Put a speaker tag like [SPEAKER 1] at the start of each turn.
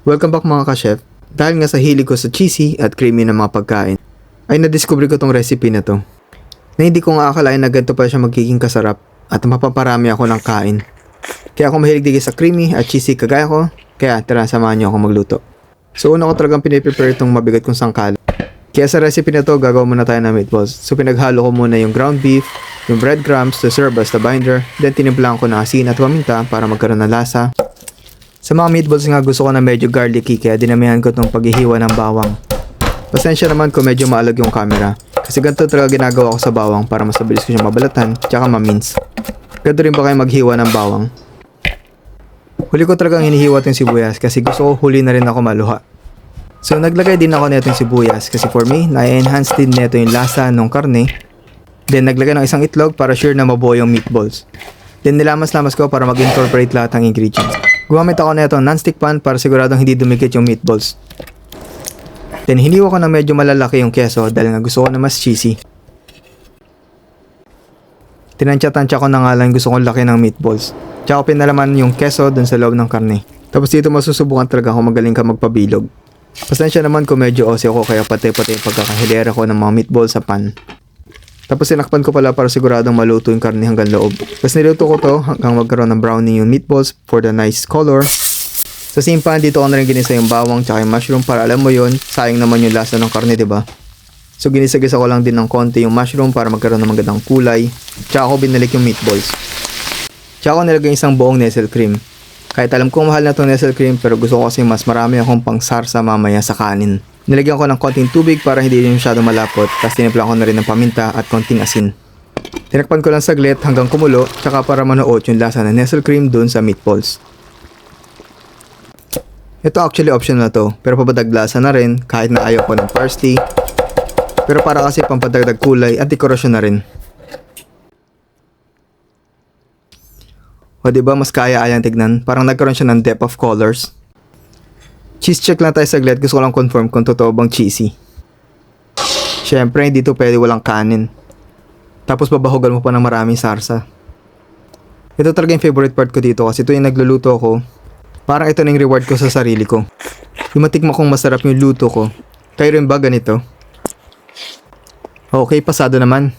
[SPEAKER 1] Welcome back mga ka-chef. Dahil nga sa hilig ko sa cheesy at creamy na mga pagkain, ay nadiscover ko tong recipe na to. Na hindi ko nga akalain na ganito pa siya magiging kasarap at mapaparami ako ng kain. Kaya ako mahilig din sa creamy at cheesy kagaya ko, kaya tara samahan niyo ako magluto. So una ko talagang piniprepare itong mabigat kong sangkala. Kaya sa recipe na to gagawa muna tayo ng meatballs. So pinaghalo ko muna yung ground beef, yung breadcrumbs to serve as the binder, then tinimplahan ko ng asin at paminta para magkaroon ng lasa. Sa mga meatballs nga gusto ko na medyo garlicky kaya dinamihan ko itong paghihiwa ng bawang. Pasensya naman kung medyo maalag yung camera kasi ganito talaga ginagawa ko sa bawang para mas mabilis ko siyang mabalatan tsaka ma-mince. Ganito rin ba kayo maghiwa ng bawang? Huli ko talagang hinihiwa itong sibuyas kasi gusto ko huli na rin ako maluha. So naglagay din ako nitong sibuyas kasi for me, na-enhance din nito yung lasa ng karne. Then naglagay ng isang itlog para sure na mabuo yung meatballs. Then nilamas-lamas ko para mag-incorporate lahat ng ingredients. Gumamit ako na itong non-stick pan para siguradong hindi dumikit yung meatballs. Then hiniwa ko na medyo malalaki yung keso dahil nga gusto ko na mas cheesy. Tinansya-tansya ko na nga lang gusto kong laki ng meatballs. Tsaka pinalaman yung keso dun sa loob ng karne. Tapos dito masusubukan talaga kung magaling ka magpabilog. Pasensya naman kung medyo OC ako kaya pati-pati yung pagkakahilera ko ng mga meatballs sa pan. Tapos sinakpan ko pala para siguradong maluto yung karne hanggang loob. Tapos niluto ko to hanggang magkaroon ng brownie yung meatballs for the nice color. Sa same pan dito ko na rin ginisa yung bawang tsaka yung mushroom para alam mo yun, sayang naman yung lasa ng karne, diba? So ginisa-gisa ko lang din ng konti yung mushroom para magkaroon ng magandang kulay. Tsaka ko binalik yung meatballs. Tsaka ko nilagay isang buong Nestle cream. Kahit alam kong mahal na itong Nestle cream pero gusto ko kasi mas marami akong pang sarsa mamaya sa kanin. Nilagyan ko ng konting tubig para hindi rin masyado malapot, tapos tinimpla ko na rin ng paminta at konting asin. Tinakpan ko lang saglit hanggang kumulo, tsaka para manuot yung lasa ng Nestle cream dun sa meatballs. Ito actually optional na to, pero papadaglasan na rin kahit na ayaw ko ng parsley. Pero para kasi pampadagdag kulay at dekorasyon na rin. O diba mas kaya-ayang tignan, parang nagkaroon siya ng depth of colors. Cheese check lang tayo saglit, gusto ko lang confirm kung totoo bang cheesy. Syempre hindi to pwede walang kanin. Tapos babahugan mo pa ng maraming sarsa. Ito talaga yung favorite part ko dito kasi ito yung nagluluto ako. Parang ito na yung reward ko sa sarili ko. Yung matikma kong masarap yung luto ko. Kayo rin ba ganito? Okay, pasado naman.